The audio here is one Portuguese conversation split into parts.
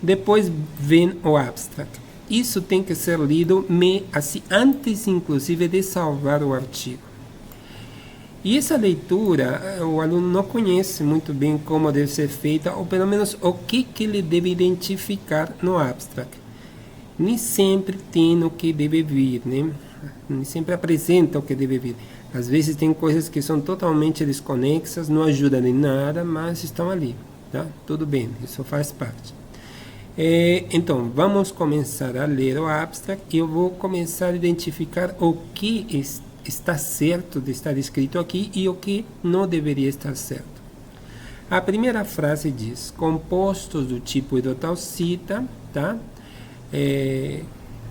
Depois vem o abstract. Isso tem que ser lido assim, antes, inclusive, de salvar o artigo. E essa leitura, o aluno não conhece muito bem como deve ser feita, ou pelo menos o que ele deve identificar no abstract. Nem sempre tem o que deve vir, né? Nem sempre apresenta o que deve vir. Às vezes tem coisas que são totalmente desconexas, não ajudam em nada, mas estão ali, tá? Tudo bem, isso faz parte. Então, vamos começar a ler o abstract e eu vou começar a identificar o que está certo de estar escrito aqui e o que não deveria estar certo. A primeira frase diz: compostos do tipo hidrotalcita, tá?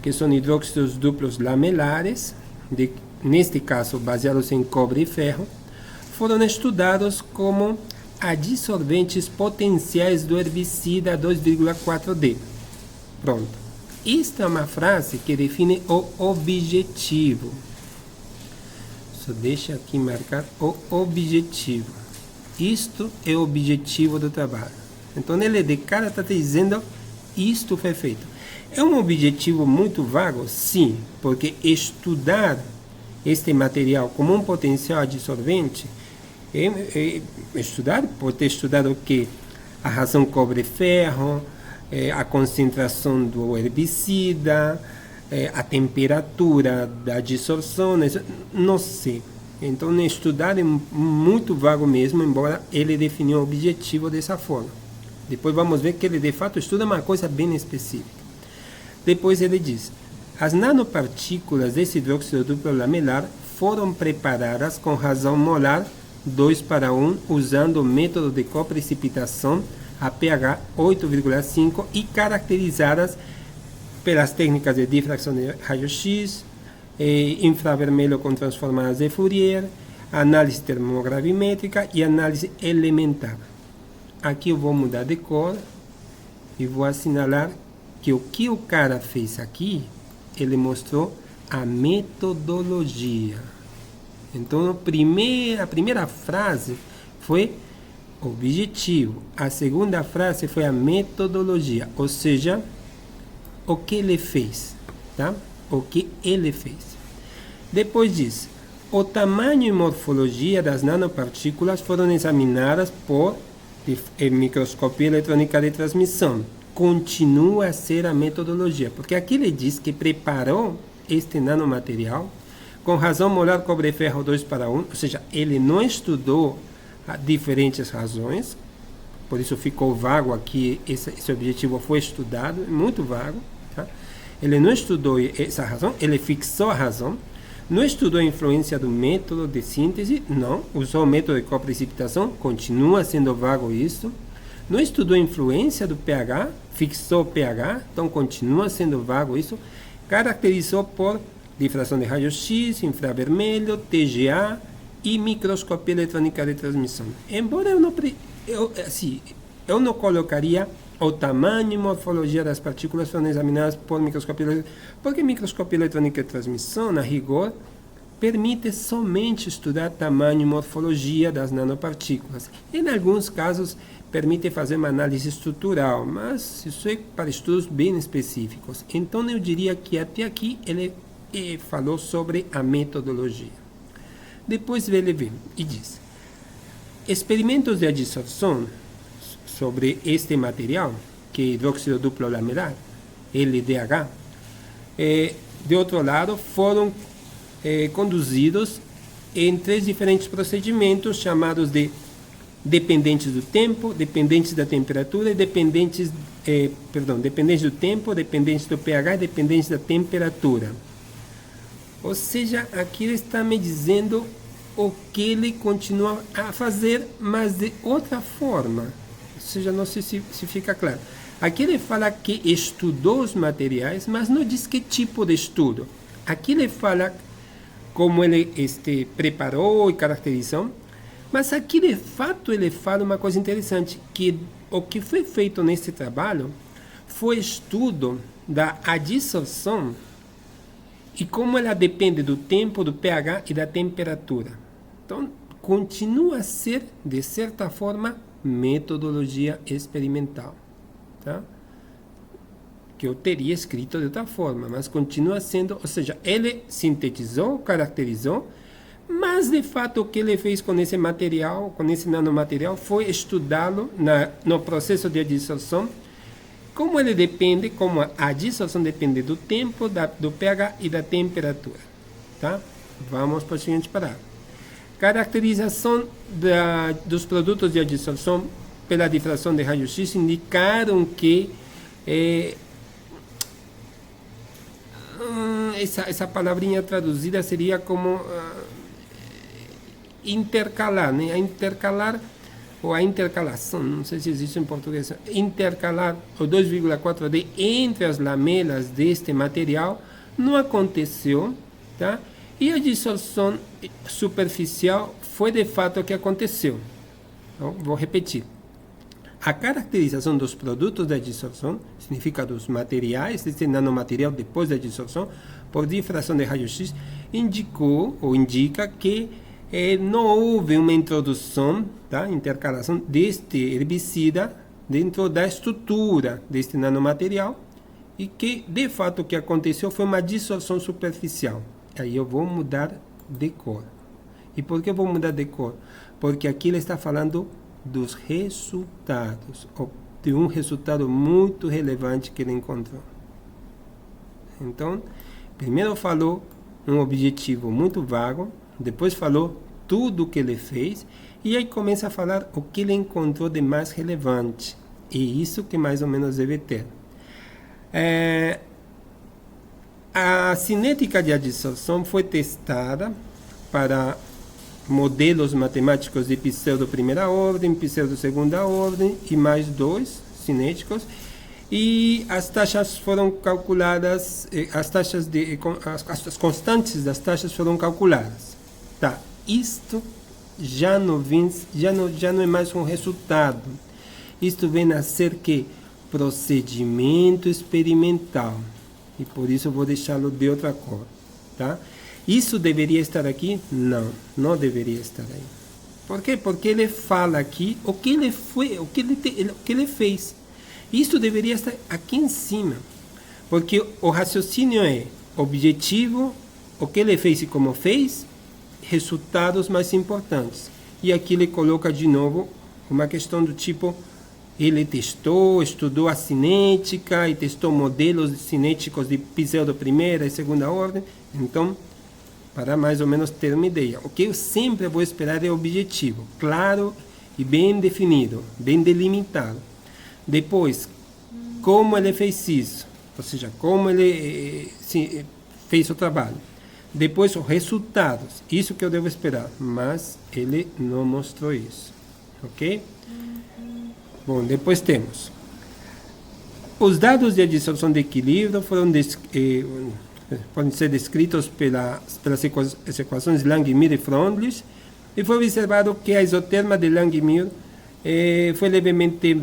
Que são hidróxidos duplos lamelares, neste caso baseados em cobre e ferro, foram estudados como adsorventes potenciais do herbicida 2,4-D. Pronto. Esta é uma frase que define o objetivo. Só deixa aqui marcar o objetivo. Isto é o objetivo do trabalho. Então ele de cara está dizendo: isto foi feito. É um objetivo muito vago? Sim, porque estudar este material como um potencial adsorvente pode ter estudado o que? A razão cobre-ferro, a concentração do herbicida, a temperatura da dissorção, não sei. Então, estudar é muito vago mesmo, embora ele definiu o objetivo dessa forma. Depois vamos ver que ele de fato estuda uma coisa bem específica. Depois ele diz: as nanopartículas desse hidróxido duplo lamelar foram preparadas com razão molar 2:1, usando o método de coprecipitação a pH 8,5 e caracterizadas pelas técnicas de difração de raio-x, infravermelho com transformadas de Fourier, análise termogravimétrica e análise elementar. Aqui eu vou mudar de cor e vou assinalar que o que o cara fez aqui, ele mostrou a metodologia. Então, a primeira frase foi objetivo. A segunda frase foi a metodologia, ou seja, o que ele fez, tá? O que ele fez. Depois diz: o tamanho e morfologia das nanopartículas foram examinadas por microscopia eletrônica de transmissão. Continua a ser a metodologia, porque aqui ele diz que preparou este nanomaterial com razão molar cobre-ferro 2:1, ou seja, ele não estudou diferentes razões, por isso ficou vago aqui, esse objetivo foi estudado, muito vago, tá? Ele não estudou essa razão, ele fixou a razão, não estudou a influência do método de síntese, não, usou o método de coprecipitação, continua sendo vago isso, não estudou a influência do pH, fixou o pH, então continua sendo vago isso, caracterizou por difração de raio-x, infravermelho, TGA e microscopia eletrônica de transmissão. Embora eu não colocaria o tamanho e morfologia das partículas foram examinadas por microscopia eletrônica, porque microscopia eletrônica de transmissão, a rigor, permite somente estudar tamanho e morfologia das nanopartículas. Em alguns casos, permite fazer uma análise estrutural, mas isso é para estudos bem específicos. Então, eu diria que até aqui ele falou sobre a metodologia. Depois ele vem e diz: experimentos de adsorção sobre este material, que é hidróxido duplo lamelar, LDH, de outro lado, foram conduzidos em 3 diferentes procedimentos chamados de dependentes do tempo, dependentes da temperatura e dependentes do tempo, dependentes do pH e dependentes da temperatura. Ou seja, aqui ele está me dizendo o que ele continua a fazer, mas de outra forma. Ou seja, não sei se fica claro. Aqui ele fala que estudou os materiais, mas não diz que tipo de estudo. Aqui ele fala como ele preparou e caracterizou, mas aqui de fato ele fala uma coisa interessante, que o que foi feito nesse trabalho foi estudo da adsorção e como ela depende do tempo, do pH e da temperatura. Então, continua a ser, de certa forma, metodologia experimental. Tá? que eu teria escrito de outra forma, mas continua sendo, ou seja, ele sintetizou, caracterizou, mas de fato o que ele fez com esse material, com esse nanomaterial, foi estudá-lo no processo de adsorção, como ele depende, como a adsorção depende do tempo, do pH e da temperatura. Tá? Vamos para o seguinte parágrafo. Caracterização dos produtos de adsorção pela difração de raio-x indicaram que essa palavrinha traduzida seria como intercalar, né? A intercalar ou a intercalação, não sei se existe em português, intercalar o 2,4D entre as lamelas deste material não aconteceu, tá? E a dissolução superficial foi de fato o que aconteceu. Então, vou repetir. A caracterização dos produtos da dissolução, significa dos materiais, desse nanomaterial depois da dissolução, por difração de raio-x, indicou ou indica que não houve uma introdução, tá, intercalação deste herbicida dentro da estrutura deste nanomaterial e que, de fato, o que aconteceu foi uma dissolução superficial. Aí eu vou mudar de cor. E por que eu vou mudar de cor? Porque aqui ele está falando dos resultados, de um resultado muito relevante que ele encontrou. Então, primeiro falou um objetivo muito vago, depois falou tudo o que ele fez, e aí começa a falar o que ele encontrou de mais relevante. E isso que mais ou menos deve ter. A cinética de adsorção foi testada para modelos matemáticos de pseudo primeira ordem, pseudo segunda ordem e mais 2 cinéticos, e as taxas foram calculadas, as constantes das taxas foram calculadas. Tá, isto já não é mais um resultado. Isto vem a ser que procedimento experimental, e por isso eu vou deixá-lo de outra cor, tá? Isso deveria estar aqui? Não, não deveria estar aí. Por quê? Porque ele fala aqui o que ele foi, o que ele fez. Isso deveria estar aqui em cima, porque o raciocínio é objetivo, o que ele fez e como fez, resultados mais importantes. E aqui ele coloca de novo uma questão do tipo: ele estudou a cinética e testou modelos cinéticos de pseudo primeira e segunda ordem. Então, para mais ou menos ter uma ideia, o que eu sempre vou esperar é objetivo, claro e bem definido, bem delimitado. Depois, como ele fez isso, ou seja, como ele fez o trabalho. Depois, os resultados, isso que eu devo esperar, mas ele não mostrou isso, ok? Bom, depois temos os dados de adsorção de equilíbrio podem ser descritos pelas equações de Langmuir e Freundlich, e foi observado que a isoterma de Langmuir foi levemente,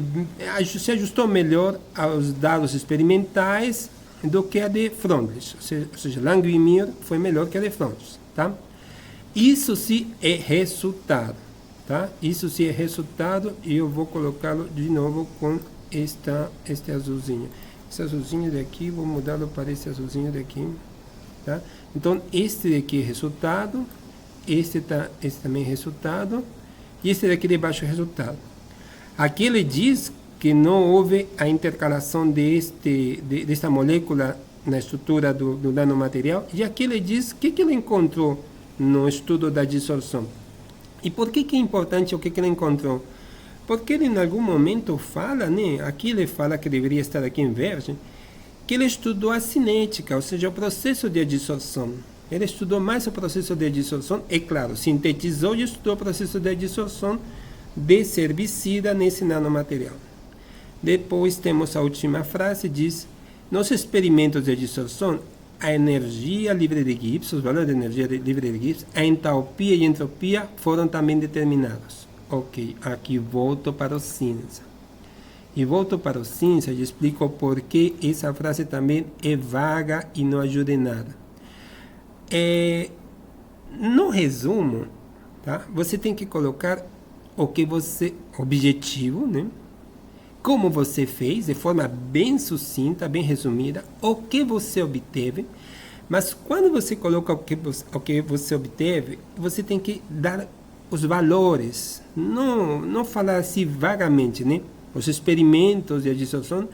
se ajustou melhor aos dados experimentais do que a de Freundlich, ou seja, Langmuir foi melhor que a de Freundlich, tá? Isso sim é resultado, tá? Isso sim é resultado, e eu vou colocá-lo de novo com este azulzinho. Esse azulzinho daqui, vou mudá-lo para esse azulzinho daqui, tá? Então, este daqui é resultado, esse também é resultado, e esse daqui de baixo é resultado. Aqui ele diz que não houve a intercalação desta molécula na estrutura do nanomaterial, e aqui ele diz o que ele encontrou no estudo da dissolução. E por que é importante o que ele encontrou? Porque ele em algum momento fala, né? Aqui ele fala que deveria estar aqui em verde, que ele estudou a cinética, ou seja, o processo de adsorção. Ele estudou mais o processo de adsorção, é claro, sintetizou e estudou o processo de adsorção desse herbicida nesse nanomaterial. Depois temos a última frase, diz: nos experimentos de adsorção, a energia livre de Gibbs, os valores de energia livre de Gibbs, a entalpia e a entropia foram também determinados. Ok, aqui volto para o cinza. E volto para o cinza e explico por que essa frase também é vaga e não ajuda em nada. No resumo, tá? Você tem que colocar o que você, objetivo, né? como você fez, de forma bem sucinta, bem resumida, o que você obteve. Mas quando você coloca o que você obteve, você tem que dar os valores, não falar assim vagamente, né? Os experimentos de adsorção,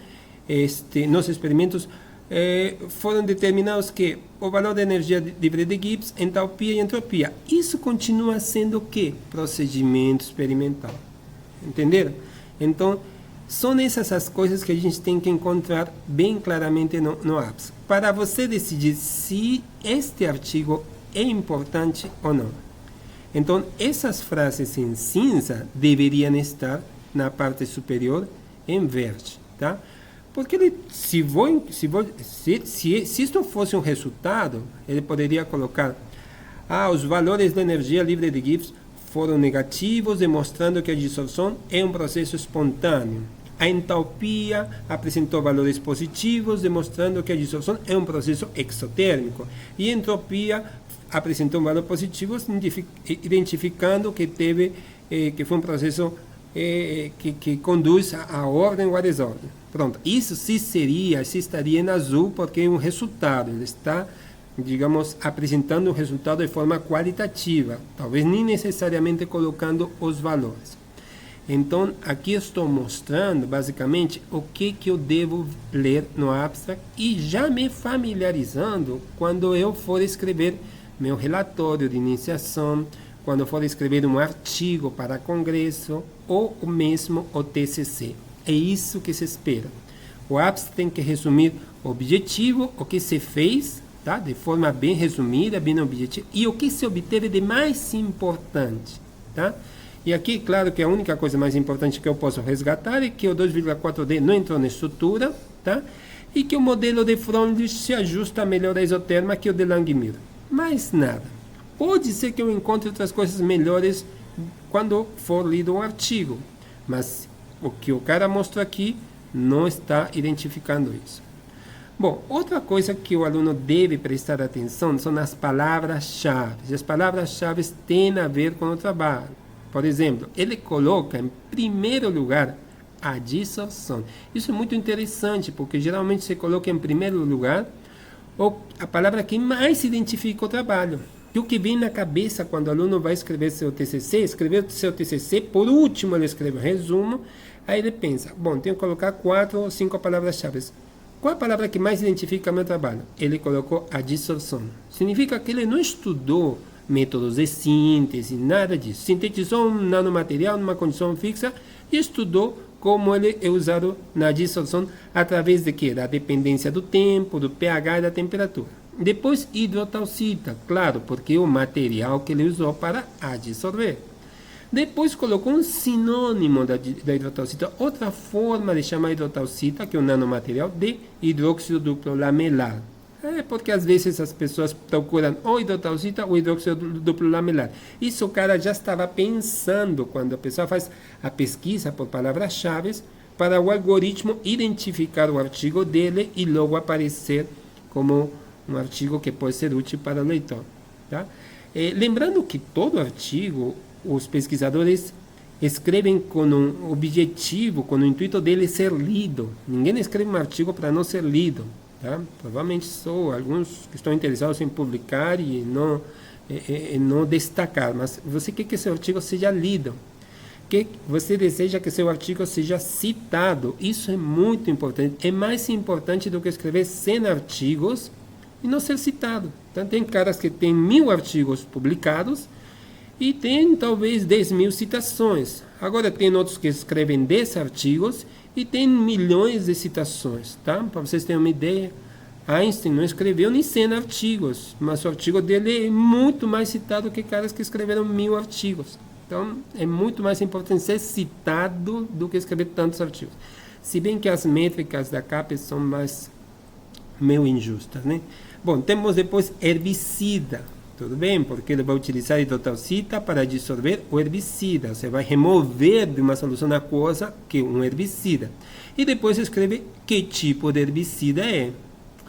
nos experimentos foram determinados que o valor da energia livre de Gibbs, entalpia e entropia. Isso continua sendo o quê? Procedimento experimental. Entenderam? Então, são essas as coisas que a gente tem que encontrar bem claramente no APS, para você decidir se este artigo é importante ou não. Então, essas frases em cinza deveriam estar na parte superior em verde, tá? Porque se isto fosse um resultado, ele poderia colocar: os valores da energia livre de Gibbs foram negativos, demonstrando que a dissorção é um processo espontâneo. A entalpia apresentou valores positivos, demonstrando que a dissorção é um processo exotérmico. E a entropia apresentou um valor positivo, identificando que que foi um processo que conduz à ordem ou à desordem. Pronto, isso se estaria em azul, porque é um resultado, ele está, digamos, apresentando um resultado de forma qualitativa, talvez nem necessariamente colocando os valores. Então, aqui estou mostrando, basicamente, o que eu devo ler no abstract e já me familiarizando quando eu for escrever meu relatório de iniciação, quando for escrever um artigo para congresso ou mesmo o TCC. É isso que se espera. O abstract tem que resumir o objetivo, o que se fez, tá? De forma bem resumida, bem objetiva, e o que se obteve de mais importante, tá? E aqui, claro que a única coisa mais importante que eu posso resgatar é que o 2,4D não entrou na estrutura, tá? E que o modelo de Freundlich se ajusta melhor à isoterma que o de Langmuir. Mais nada. Pode ser que eu encontre outras coisas melhores quando for lido o artigo, mas o que o cara mostra aqui não está identificando isso. Bom, outra coisa que o aluno deve prestar atenção são as palavras-chave. As palavras-chave têm a ver com o trabalho. Por exemplo, ele coloca em primeiro lugar a dissorção. Isso é muito interessante, porque geralmente se coloca em primeiro lugar a palavra que mais identifica o trabalho. E o que vem na cabeça quando o aluno vai escrever seu TCC, por último ele escreve um resumo, aí ele pensa, bom, tenho que colocar 4 ou 5 palavras-chave. Qual a palavra que mais identifica meu trabalho? Ele colocou a dissorção. Significa que ele não estudou métodos de síntese, nada disso. Sintetizou um nanomaterial numa condição fixa e estudou como ele é usado na dissorção através de quê? Da dependência do tempo, do pH e da temperatura. Depois, hidrotalcita, claro, porque é o material que ele usou para adsorver. Depois colocou um sinônimo da hidrotalcita, outra forma de chamar hidrotalcita, que é um nanomaterial, de hidróxido duplo lamelar. Porque às vezes as pessoas procuram ou hidrotalcita ou hidróxido duplo lamelar. Isso o cara já estava pensando quando a pessoa faz a pesquisa por palavras-chave para o algoritmo identificar o artigo dele e logo aparecer como um artigo que pode ser útil para o leitor. Tá? Lembrando que todo artigo, os pesquisadores escrevem com um objetivo, com o intuito dele ser lido. Ninguém escreve um artigo para não ser lido. Tá? Provavelmente só alguns que estão interessados em publicar e não destacar, mas você quer que seu artigo seja lido, que você deseja que seu artigo seja citado. Isso é muito importante, é mais importante do que escrever 100 artigos e não ser citado. Então, tem caras que têm 1000 artigos publicados e tem talvez 10.000 citações. Agora tem outros que escrevem 10 artigos e tem milhões de citações, tá? Para vocês terem uma ideia, Einstein não escreveu nem 100 artigos, mas o artigo dele é muito mais citado que caras que escreveram 1000 artigos. Então, é muito mais importante ser citado do que escrever tantos artigos. Se bem que as métricas da CAPES são meio injustas, né? Bom, temos depois herbicida. Tudo bem, porque ele vai utilizar hidrotalcita para dissolver o herbicida. Você vai remover de uma solução aquosa que é um herbicida. E depois escreve que tipo de herbicida é.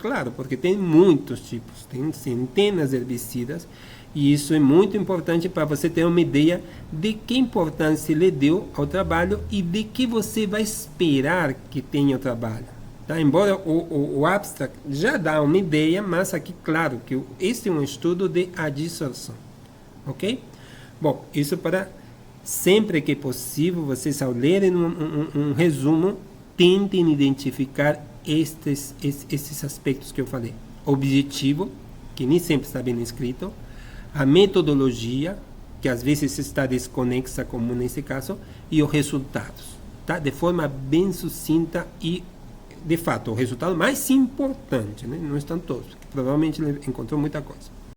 Claro, porque tem muitos tipos, tem centenas de herbicidas E isso é muito importante para você ter uma ideia de que importância ele deu ao trabalho e de que você vai esperar que tenha o trabalho. Tá? Embora o abstract já dá uma ideia, mas aqui, claro, que este é um estudo de adsorção. Ok? Bom, isso para sempre que possível, vocês ao lerem um resumo, tentem identificar esses aspectos que eu falei. Objetivo, que nem sempre está bem escrito, a metodologia, que às vezes está desconexa, como nesse caso, e os resultados, tá? De forma bem sucinta e, de fato, o resultado mais importante, né? Não estão todos, porque provavelmente ele encontrou muita coisa.